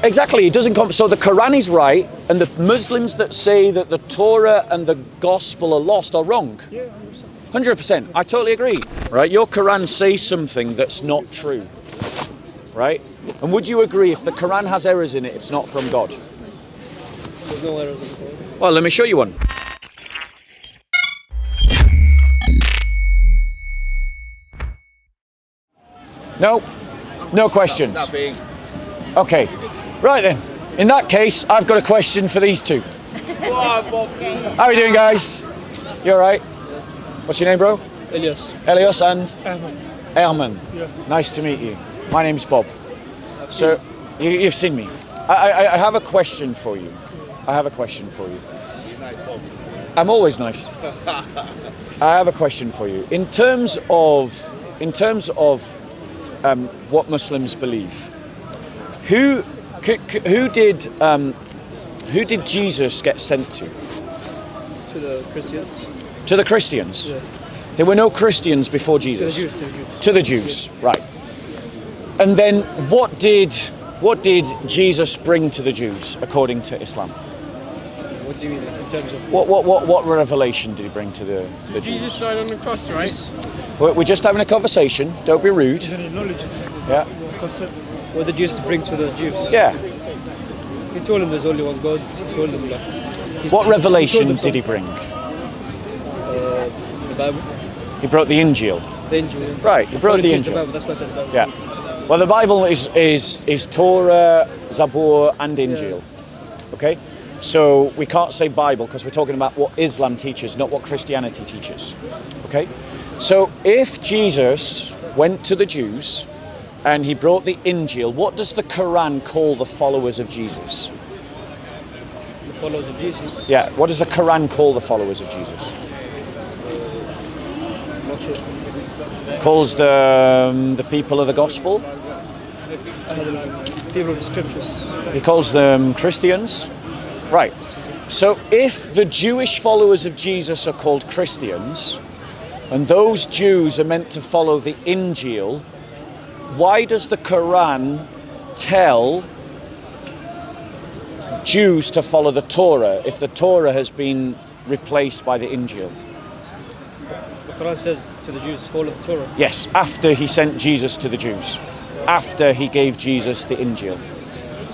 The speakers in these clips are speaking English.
Exactly, it doesn't come. So the Quran is right, and the Muslims that say that the Torah and the Gospel are lost are wrong. Yeah, 100%. I totally agree. Right, your Quran says something that's not true. Right, and would you agree if the Quran has errors in it, it's not from God? There's no errors in the Quran. Well, let me show you one. No, no questions. Nothing. Okay, right then. In that case, I've got a question for these two. How are you doing, guys? You all right? What's your name, bro? Elias. Elias and Ahmed. Herman. Yeah. Nice to meet you. My name's Bob. So, you've seen me. I have a question for you. I have a question for you. Nice, Bob. I'm always nice. I have a question for you. In terms of what Muslims believe, who did Jesus get sent to? To the Christians. To the Christians. Yeah. There were no Christians before Jesus. To the Jews. To the Jews, right. And then what did Jesus bring to the Jews according to Islam? What do you mean in terms of? What revelation did he bring to the Jews? Jesus died on the cross, right? We're just having a conversation. Don't be rude. Is any knowledge? Yeah. What did Jesus bring to the Jews? Yeah. He told them there's only one God. He told them like. What revelation did he bring? The Bible. He brought the Injil. The Injil. Right. He brought the Injil. The Bible. That's why I said the Bible. Yeah. Well, the Bible is Torah, Zabur, and Injil. Okay. So we can't say Bible because we're talking about what Islam teaches, not what Christianity teaches. Okay. So if Jesus went to the Jews and he brought the Injil, what does the Quran call the followers of Jesus? The followers of Jesus. Yeah. What does the Quran call the followers of Jesus? Not sure. Calls the people of the gospel. People of the scriptures. He calls them Christians. Right. So if the Jewish followers of Jesus are called Christians, and those Jews are meant to follow the Injil, why does the Quran tell Jews to follow the Torah if the Torah has been replaced by the Injil? The Quran says to the Jews, follow the Torah. Yes, after he sent Jesus to the Jews. After he gave Jesus the Injil.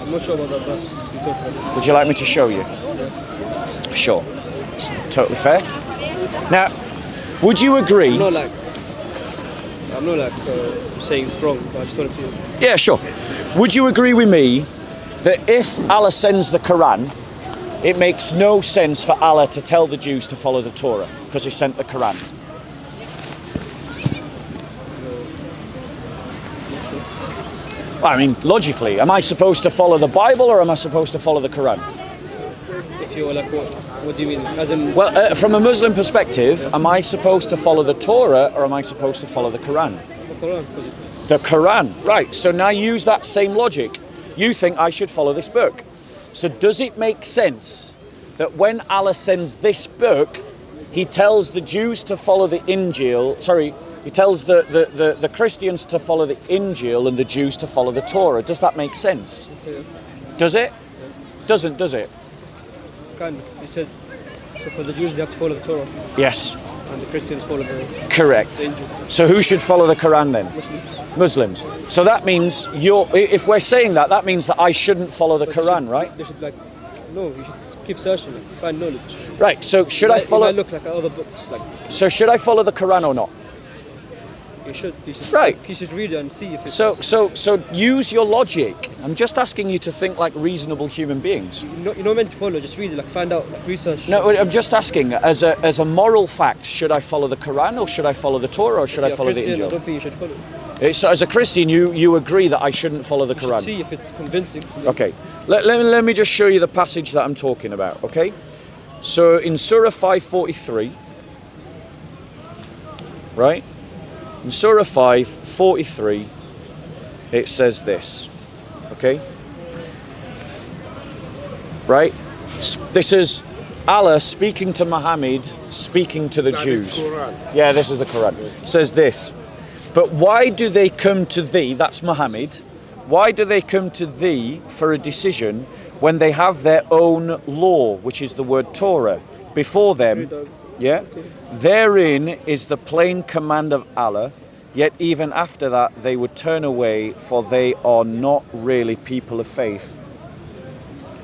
I'm not sure about that verse you're talking about. Would you like me to show you? Yeah. Sure. It's totally fair. Now, would you agree? I'm not saying it's wrong, but I just want to see it. Yeah, sure. Would you agree with me that if Allah sends the Quran, it makes no sense for Allah to tell the Jews to follow the Torah because he sent the Quran? Well, I mean, logically, am I supposed to follow the Bible or am I supposed to follow the Quran? If you're like, what do you mean? As in, Well, from a Muslim perspective, am I supposed to follow the Torah or am I supposed to follow the Quran? the Quran, because it's The Quran, right. So now use that same logic. You think I should follow this book. So does it make sense that when Allah sends this book, he tells the Jews to follow the Injil, he tells the Christians to follow the Injil and the Jews to follow the Torah. Does that make sense? yeah, Does it? Doesn't, does it? kind of. He said, so for the Jews they have to follow the Torah, Yes, and the Christians follow the correct. Injil. So who should follow the Quran then? Muslims. Muslims. So that means if we're saying that, that means that I shouldn't follow the But Quran, right? They should no, you should keep searching, find knowledge. Right. So should I follow? It might look like other books, like So should I follow the Quran or not? you should. Right. You should read it and see if it's. So use your logic. I'm just asking you to think like reasonable human beings. You're not meant to follow. Just read it, like find out, like research. No, I'm just asking as a moral fact. Should I follow the Quran or should I follow the Torah or should I follow Christian, the I Injil? don't think you should follow. So as a Christian, you agree that I shouldn't follow the You should Quran. see if it's convincing. Okay. Let me just show you the passage that I'm talking about. Okay. So in Surah 5:43, right? In Surah 5:43, it says this, okay? Right? This is Allah speaking to Muhammad, speaking to the Jews. Yeah, this is the Quran. It says this, but why do they come to thee, that's Muhammad, Why do they come to thee for a decision when they have their own law, which is the word Torah, before them? Yeah? Therein is the plain command of Allah, yet even after that they would turn away, for they are not really people of faith.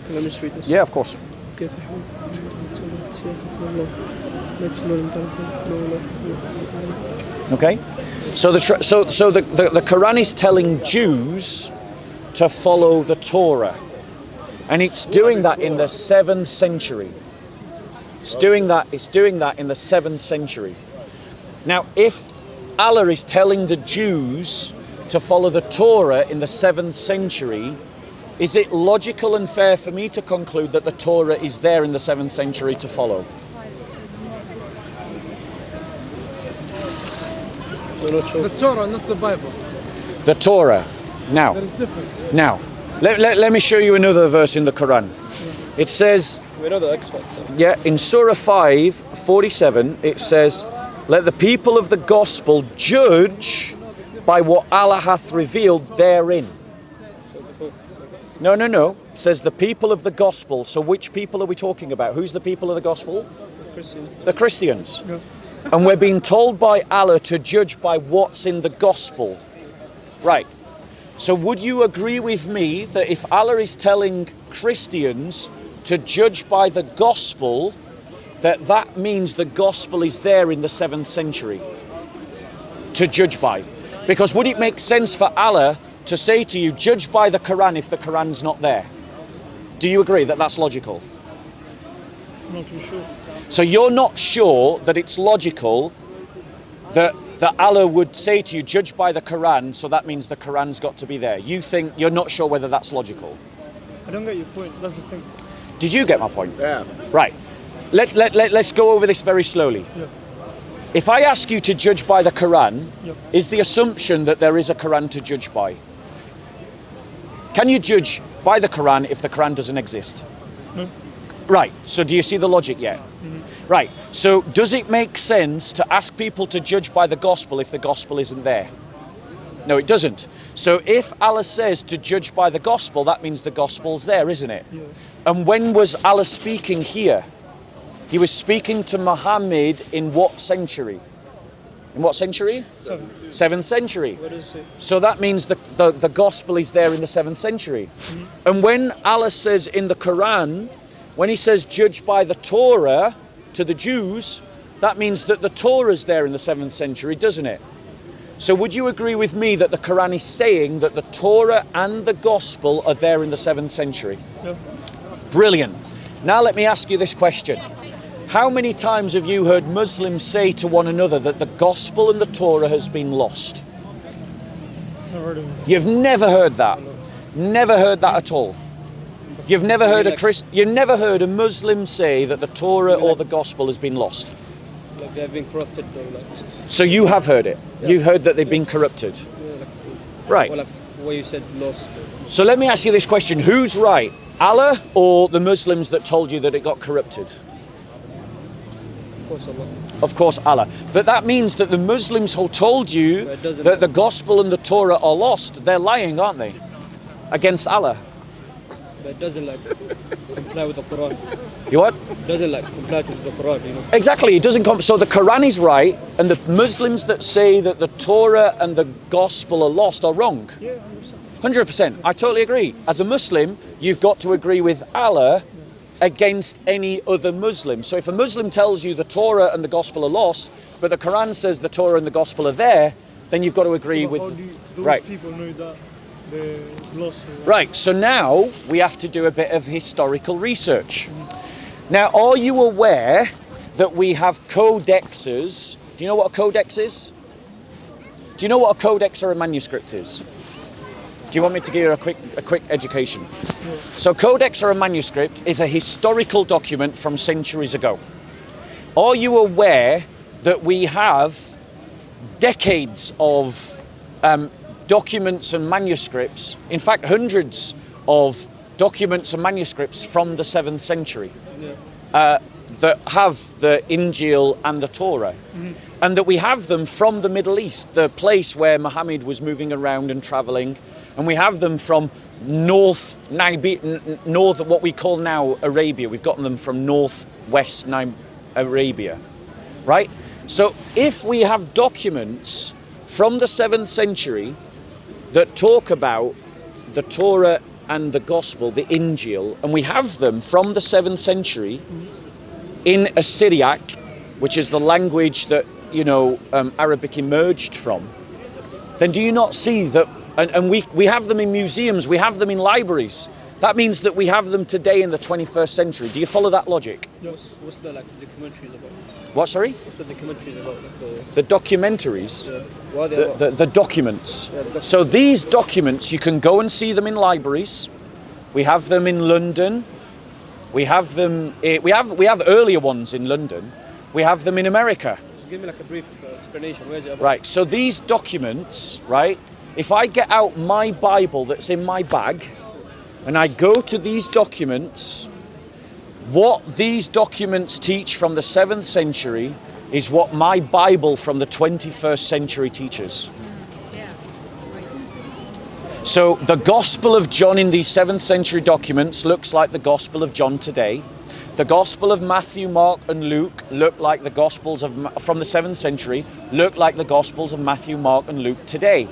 Can I just read this? Yeah, of course. Okay, so the Quran is telling Jews to follow the Torah, and it's doing that in the 7th century. It's doing that in the 7th century. Now, if Allah is telling the Jews to follow the Torah in the 7th century, is it logical and fair for me to conclude that the Torah is there in the 7th century to follow? The Torah, not the Bible. The Torah. Now, There is difference. now, let me show you another verse in the Quran. It says, We know the experts. So. yeah, in Surah 5:47, it says, "Let the people of the gospel judge by what Allah hath revealed therein." No. It says the people of the gospel. So which people are we talking about? Who's the people of the gospel? Christian. The Christians. And we're being told by Allah to judge by what's in the gospel. Right. So would you agree with me that if Allah is telling Christians to judge by the gospel, that means the gospel is there in the 7th century to judge by? Because would it make sense for Allah to say to you, judge by the Quran if the Quran's not there? Do you agree that that's logical? Not too sure. So you're not sure that it's logical that Allah would say to you, judge by the Quran, so that means the Quran's got to be there. You think, you're not sure whether that's logical. I don't get your point. That's the thing. Did you get my point? Yeah. Right. Let's go over this very slowly. Yeah. If I ask you to judge by the Quran, Yeah. is the assumption that there is a Quran to judge by? Can you judge by the Quran if the Quran doesn't exist? No. Right, so do you see the logic yet? Right, so does it make sense to ask people to judge by the gospel if the gospel isn't there? No, it doesn't. So if Allah says to judge by the gospel, that means the gospel's there, isn't it? Yeah. And when was Allah speaking here? He was speaking to Muhammad in what century? In what century? 7th century. What is it? So that means the gospel is there in the 7th century. And when Allah says in the Quran, when he says judge by the Torah to the Jews, that means that the Torah is there in the 7th century, doesn't it? So would you agree with me that the Quran is saying that the Torah and the gospel are there in the 7th century? Yeah. Brilliant. Now let me ask you this question. How many times have you heard Muslims say to one another that the gospel and the Torah has been lost? Never heard of it. You've never heard that. Never heard that at all. You've never heard you've never heard a Muslim say that the Torah or the gospel has been lost. Like they have been corrupted or like. So you have heard it. You've heard that they've been corrupted. Yeah, like Right. or like what you said lost. So let me ask you this question. Who's right? Allah or the Muslims that told you that it got corrupted? Of course Allah. Of course, Allah. But that means that the Muslims who told you But it doesn't- that the gospel and the Torah are lost, they're lying, aren't they? Against Allah. But it doesn't like comply with the Quran. You what? It doesn't like comply with the Quran, you know. Exactly, it doesn't come. So the Quran is right, and the Muslims that say that the Torah and the gospel are lost are wrong. Yeah, 100%. I totally agree. As a Muslim, you've got to agree with Allah against any other Muslim. So if a Muslim tells you the Torah and the gospel are lost, but the Quran says the Torah and the gospel are there, then you've got to agree But with. how do those Right. people know that they're lost? Right, so now we have to do a bit of historical research. Now, are you aware that we have codexes? Do you know what a codex is? Do you know what a codex or a manuscript is? Do you want me to give you a quick education? So codex or a manuscript is a historical document from centuries ago. Are you aware that we have decades of documents and manuscripts, in fact hundreds of documents and manuscripts from the 7th century that have the Injil and the Torah, and that we have them from the Middle East, the place where Muhammad was moving around and traveling, And we have them from north, what we call now Arabia. We've gotten them from northwest Arabia, right? So if we have documents from the 7th century that talk about the Torah and the Gospel, the Injil, and we have them from the 7th century in Syriac, which is the language that, Arabic emerged from, then do you not see that, and we have them in museums, we have them in libraries. That means that we have them today in the 21st century. Do you follow that logic? What's the documentaries about? What, sorry? What's the documentaries about? The documentaries? What are they about? The documents. Yeah, So these documents, you can go and see them in libraries. We have them in London. We have them. We have earlier ones in London. We have them in America. Just give me like a brief explanation. Where is it about? Right. So these documents, right? If I get out my Bible that's in my bag, and I go to these documents, what these documents teach from the 7th century is what my Bible from the 21st century teaches. So the Gospel of John in these 7th century documents looks like the Gospel of John today. The Gospel of Matthew, Mark and Luke look like the Gospels from the 7th century, look like the Gospels of Matthew, Mark and Luke today.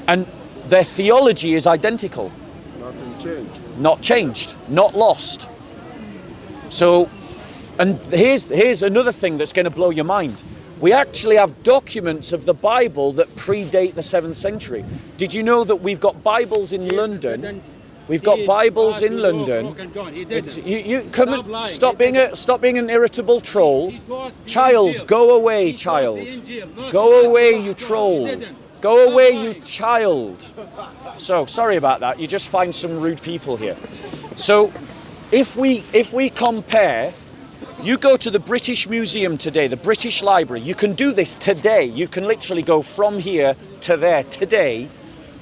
And their theology is identical. Nothing changed. Not changed, not lost. So, and here's another thing that's going to blow your mind. We actually have documents of the Bible that predate the 7th century. Did you know that we've got Bibles in London? We've got Bibles in London. You come, stop being an irritable troll. Child, go away, child. Go away, you troll. Go away, you child. So, sorry about that. You just find some rude people here. So, if we compare, you go to the British Museum today, the British Library, you can do this today. You can literally go from here to there today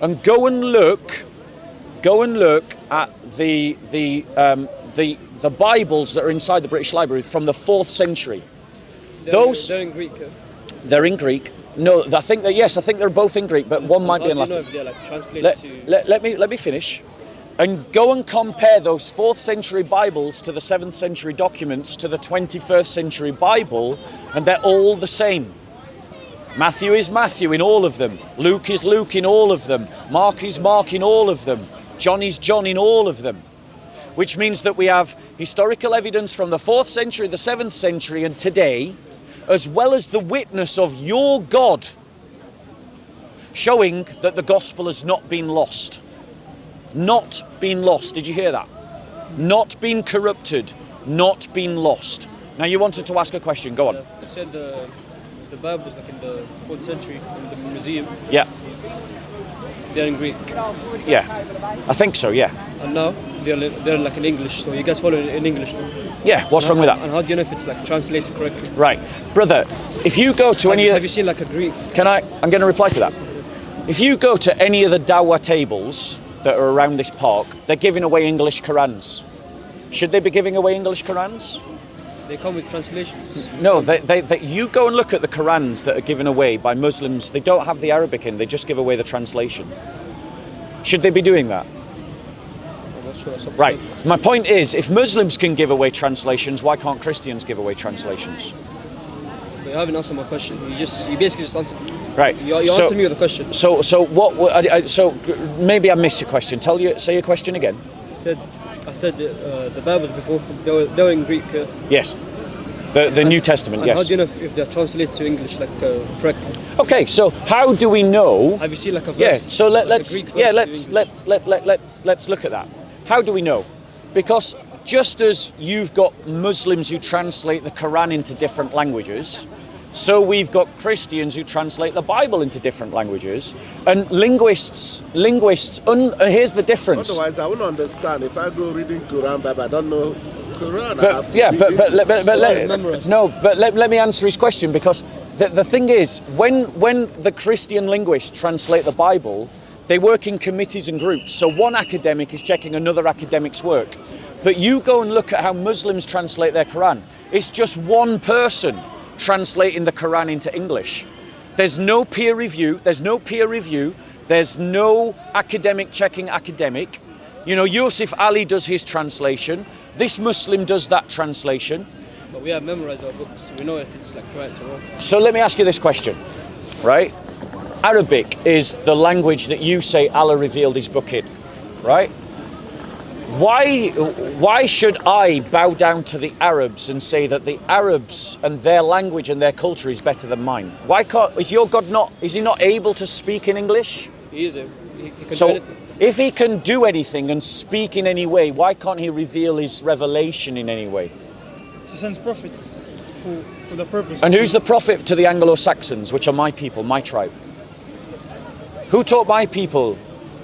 and go and look at the Bibles that are inside the British Library from the 4th century. They're in Greek. They're in Greek. No, I think they're both in Greek, but one might be in Latin. How do you know if they're translated to... Let me finish. And go and compare those 4th century Bibles to the 7th century documents to the 21st century Bible, and they're all the same. Matthew is Matthew in all of them. Luke is Luke in all of them. Mark is Mark in all of them. John is John in all of them. Which means that we have historical evidence from the 4th century, the 7th century, and today, as well as the witness of your God, showing that the gospel has not been lost. Not been lost. Did you hear that? Not been corrupted. Not been lost. Now you wanted to ask a question. Go on. You said the Bible like in the 4th century in the museum. Yeah. They're in Greek. Yeah. I think so, yeah. And now they're like in English. So you guys follow in English now. Yeah, what's wrong with that? And how do you know if it's like translated correctly? Right. Brother, if you go to Have you seen like a Greek? I'm going to reply to that. If you go to any of the Dawah tables that are around this park, they're giving away English Qur'ans. Should they be giving away English Qur'ans? They come with translations. No, you go and look at the Qur'ans that are given away by Muslims. They don't have the Arabic in, they just give away the translation. Should they be doing that? I'm not sure. Right. My point is, if Muslims can give away translations, why can't Christians give away translations? You haven't answered my question. You basically just answered. Right. You answered me with a question. So maybe I missed your question. Say your question again. I said the Bibles before they were in Greek. Yes. The New Testament. Yes. How do you know if they're translated to English like correctly? Okay. So how do we know? Have you seen like a verse? Yeah. So let's look at that. How do we know? Because just as you've got Muslims who translate the Qur'an into different languages, so we've got Christians who translate the Bible into different languages, and linguists. Here's the difference. Otherwise, I wouldn't understand. If I go reading Quran, Bible, I don't know Quran. Let me answer his question, because the thing is, when the Christian linguists translate the Bible, they work in committees and groups. So one academic is checking another academic's work. But you go and look at how Muslims translate their Quran. It's just one person translating the Quran into English. There's no peer review. There's no academic checking academic. You know, Yusuf Ali does his translation. This Muslim does that translation. But we have memorized our books. We know if it's like correct or wrong. So let me ask you this question, right? Arabic is the language that you say Allah revealed his book in, right? Why should I bow down to the Arabs and say that the Arabs and their language and their culture is better than mine? Why can't, is your God not, is he not able to speak in English? He is able. He can So do anything. if he can do anything and speak in any way, why can't he reveal his revelation in any way? He sends prophets for the purpose. And who's the prophet to the Anglo-Saxons, which are my people, my tribe? Who taught my people,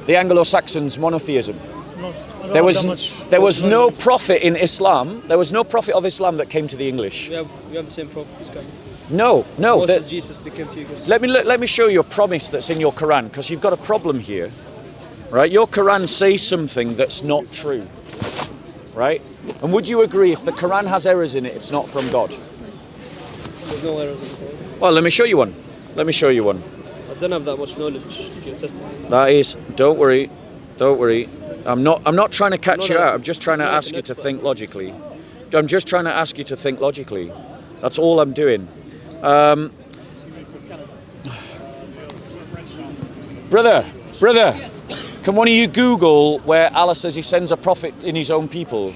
the Anglo-Saxons, monotheism? No, I don't There have was that much no knowledge. prophet in Islam. There was no prophet of Islam that came to the English. We have the same prophets coming. No. Moses, Jesus, they came to you guys. Let me show you a promise that's in your Quran, because you've got a problem here, right? Your Quran says something that's not true, right? And would you agree if the Quran has errors in it, it's not from God? There's no errors in the Quran. Well, let me show you one. Let me show you one. I don't have that much knowledge if you're testing me. That is, don't worry. I'm not trying to catch you No, out. I'm just trying to you're not ask an you to expert. think logically. I'm just trying to ask you to think logically. That's all I'm doing. Brother, can one of you Google where Allah says he sends a prophet in his own people?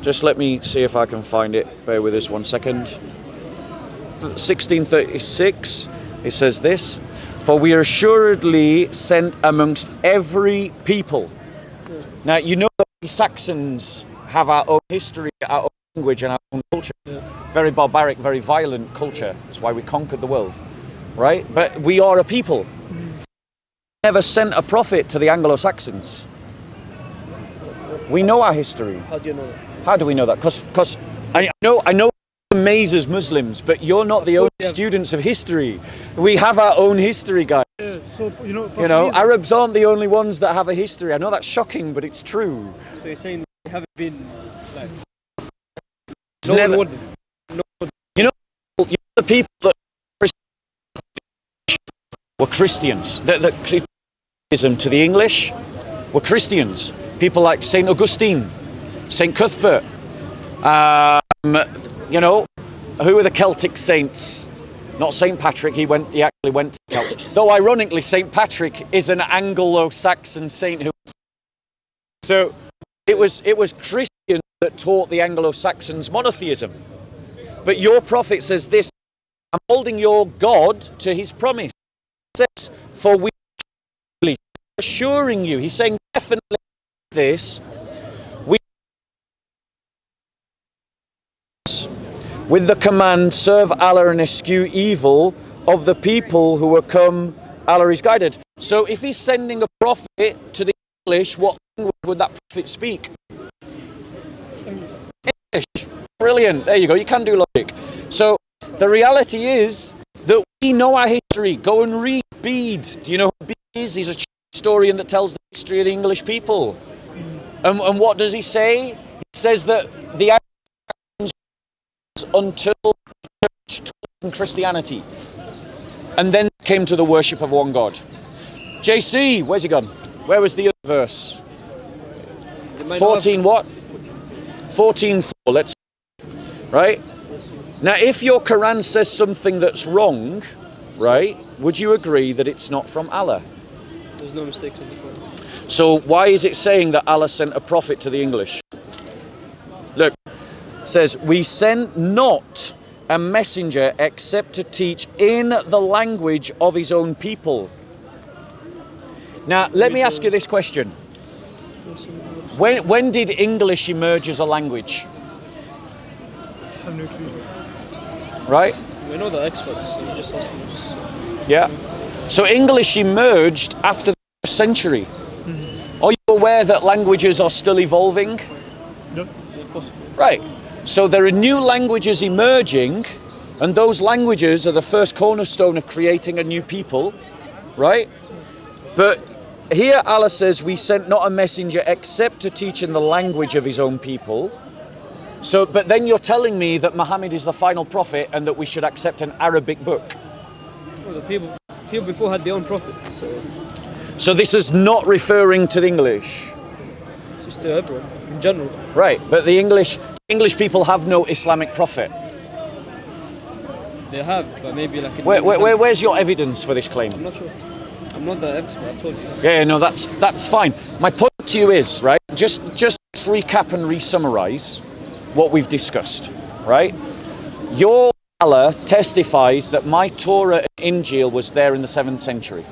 Just let me see if I can find it. Bear with us 1 second. 1636, it says this: "For we are assuredly sent amongst every people." Now, you know that the Saxons have our own history, our own language, and our own culture. Very barbaric, very violent culture. That's why we conquered the world, right? But we are a people. Never sent a prophet to the Anglo-Saxons. We know our history. How do you know that? How do we know that? Because I know it amazes Muslims, but you're not the only students of history. We have our own history, guys. Yeah, so You know, Arabs aren't the only ones that have a history. I know that's shocking, but it's true. So you're saying they haven't been like It's no never- one would. You know the people that were Christians. The Christianism to the English were Christians. People like Saint Augustine, Saint Cuthbert. You know, who were the Celtic saints? Not Saint Patrick. He actually went to the Celts. Though ironically, Saint Patrick is an Anglo-Saxon saint who. So it was Christians that taught the Anglo-Saxons monotheism. But your prophet says this: "I'm holding your God to his promise." It says, "For we are assuring you." He's saying definitely this. With the command, serve Allah and eschew evil of the people who will come, Allah is guided. So if he's sending a prophet to the English, what language would that prophet speak? English. Brilliant. There you go. You can do logic. So the reality is that we know our history. Go and read Bede. Do you know who Bede is? He's a historian that tells the history of the English people. And what does he say? He says that the until church taught Christianity, and then came to the worship of one God. JC, where's he gone? Where was the other verse? 14 what? 14:4. Let's right now. If your Quran says something that's wrong, right? Would you agree that it's not from Allah? There's no mistakes in the Quran. So why is it saying that Allah sent a prophet to the English? Look. Says, "We send not a messenger except to teach in the language of his own people." Now, let me ask you this question. When did English emerge as a language? I have no clue. Right? We know the experts, so you're just asking us. Yeah. So English emerged after the first century. Are you aware that languages are still evolving? No. Right. So there are new languages emerging, and those languages are the first cornerstone of creating a new people, right? But here Allah says, "We sent not a messenger except to teach in the language of his own people." So, but then you're telling me that Muhammad is the final prophet and that we should accept an Arabic book. Well, the people people before had their own prophets, so So this is not referring to the English. it's just to everyone in general. Right, but the English people have no Islamic prophet. They have, but maybe like. Where's your evidence for this claim? I'm not sure. I'm not that expert. I told you. Yeah, no, that's fine. My point to you is, right, just recap and re-summarize what we've discussed, right? Your Allah testifies that my Torah and Injil was there in the 7th century.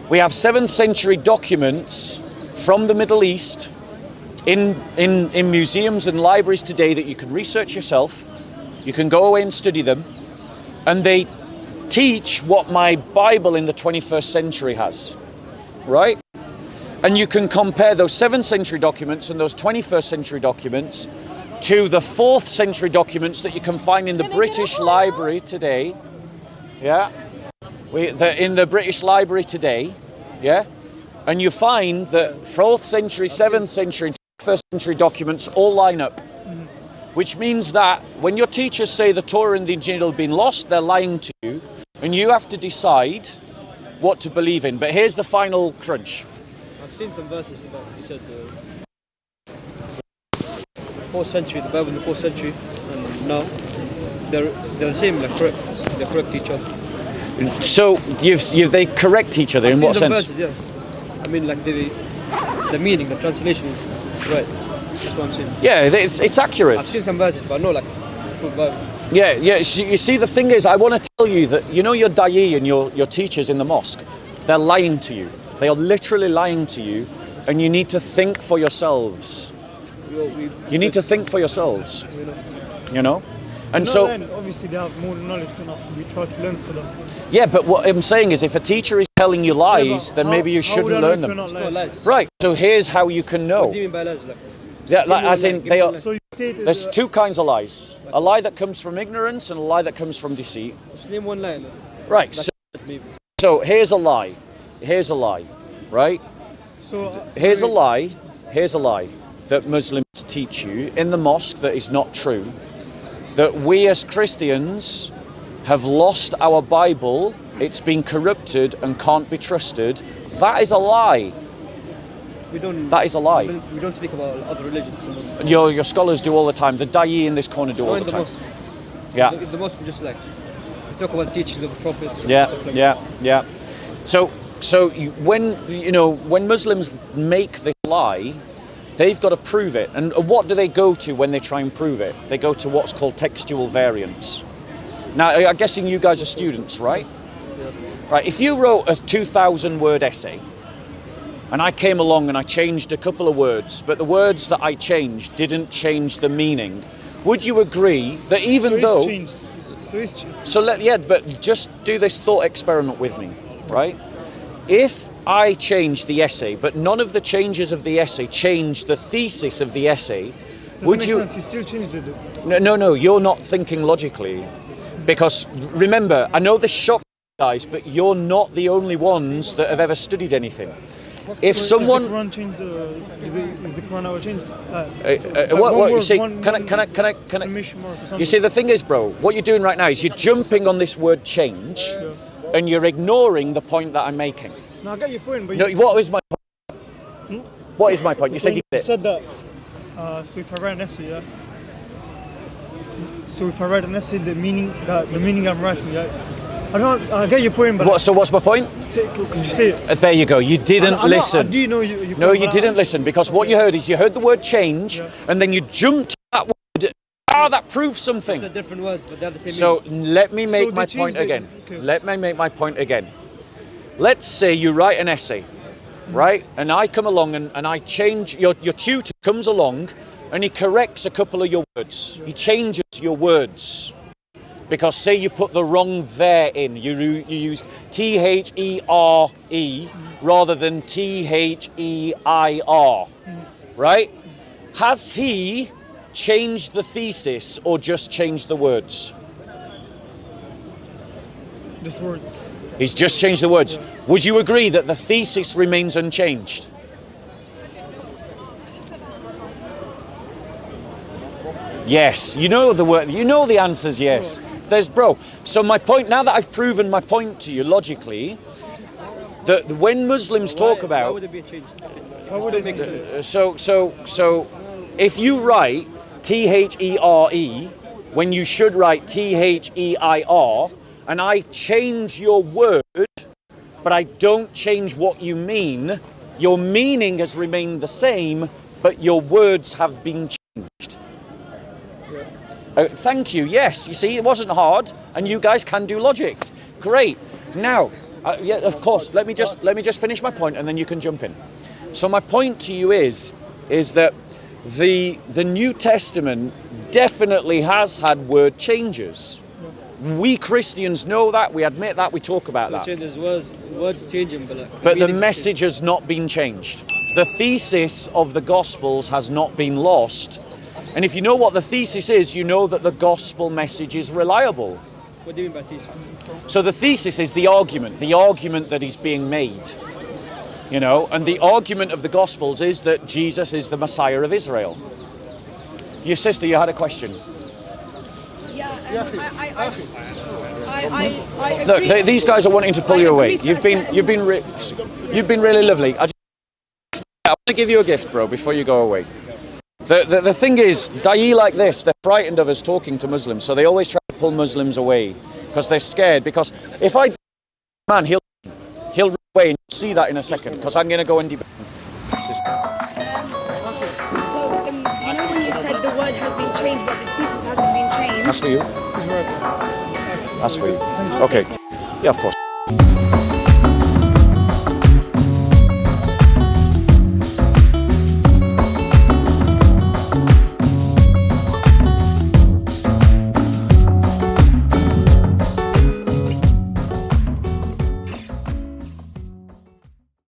We have 7th century documents from the Middle East in museums and libraries today that you can research yourself. You can go away and study them, and they teach what my Bible in the 21st century has, right? And you can compare those 7th century documents and those 21st century documents to the 4th century documents that you can find in the British Library today. Yeah, in the British Library today. Yeah, and you find that 4th century, 7th century, and 21st century documents all line up. Which means that when your teachers say the Torah and the Injil have been lost, they're lying to you, and you have to decide what to believe in. But here's the final crunch. I've seen some verses that you said 4th century, the Bible in the 4th century, and now they're the same. They're correct. They correct each other. So they correct each other in what sense? Verses, yeah. I mean, like the meaning, the translation is right. That's what I'm saying. Yeah, it's accurate. I've seen some verses, but not like full Bible. Yeah. You see, the thing is, I want to tell you that your da'i and your teachers in the mosque, they're lying to you. They are literally lying to you, and you need to think for yourselves. You need to think for yourselves. You know? And so, obviously they have more knowledge than us. We try to learn for them. Yeah, but what I'm saying is, if a teacher is telling you lies, then maybe you shouldn't learn them. It's not lies. Right. So here's how you can know. What do you mean by lies? Yeah, like, as in they are. So you stated, There's two kinds of lies: a lie that comes from ignorance and a lie that comes from deceit. Just name one lie. Right. So here's a lie. Here's a lie. Right. so Here's a lie. Here's a lie that Muslims teach you in the mosque that is not true. That we as Christians have lost our Bible, it's been corrupted and can't be trusted. That is a lie. That is a lie. We don't speak about other religions. Your scholars do all the time. The da'i in this corner do all the time. Mosque. Yeah. The mosque we just like we talk about the teachings of the prophets. And Yeah, stuff like yeah. So when Muslims make this lie, they've got to prove it. And what do they go to when they try and prove it? They go to what's called textual variance. Now, I'm guessing you guys are students, right? Yeah. Right. If you wrote a 2,000-word essay, and I came along and I changed a couple of words, but the words that I changed didn't change the meaning, would you agree that even though... it's changed. But just do this thought experiment with me, right? If I changed the essay, but none of the changes of the essay changed the thesis of the essay, would you... Sense. You still changed it. No, you're not thinking logically. Because remember, I know this shocks you guys, but you're not the only ones that have ever studied anything. If someone... Is the Quran changed is the Quran ever changed? What you see, can I... You see, the thing is, bro, what you're doing right now is you're jumping on this word change, and you're ignoring the point that I'm making. No, I get your point, but... No, what is my point? What is my point? You said you You did it. said that, so if I write an essay, yeah? So if I write an essay, the meaning I'm writing, yeah? I get your point, but... So what's my point? Could you say it? There you go. You didn't listen. I do know you No, you didn't listen, because what you heard is you heard the word change, and then you jumped to that word. That proves something. They're different words, but they're the same So meaning. let me make my they point changed it. again. Okay. Let me make my point again. Let's say you write an essay, right? And I come along and I change, your tutor comes along and he corrects a couple of your words. He changes your words. Because say you put the wrong there in, you used T-H-E-R-E rather than T-H-E-I-R, right? Has he changed the thesis or just changed the words? Just words. He's just changed the words. Would you agree that the thesis remains unchanged? Yes, you know the word. You know the answer's yes. bro. So my point, now that I've proven my point to you logically, that when Muslims talk Why about, would it be a change? How would it make sense? so if you write T-H-E-R-E when you should write T-H-E-I-R, and I change your word, but I don't change what you mean, your meaning has remained the same, but your words have been changed. Thank you. Yes, you see, it wasn't hard, and you guys can do logic. Great. Now, yeah, of course. Let me just finish my point, and then you can jump in. So my point to you is that the New Testament definitely has had word changes. We Christians know that. We admit that. We talk about that. So there's words changing, but But the message has not been changed. The thesis of the Gospels has not been lost. And if you know what the thesis is, you know that the Gospel message is reliable. What do you mean by thesis? So the thesis is the argument that is being made. You know, and the argument of the Gospels is that Jesus is the Messiah of Israel. Your sister, you had a question. Yeah, I agree. Look, these guys are wanting to pull you away. agree to You've been really lovely. I want to give you a gift, bro, before you go away. The thing is, da'i like this, they're frightened of us talking to Muslims, so they always try to pull Muslims away because they're scared. Because if I, man, he'll run away, and you'll see that in a second. Because I'm going to go and debate. So, you know when you said the word has been changed, but the thesis hasn't been changed? That's for you. That's for you. Okay. Yeah, of course.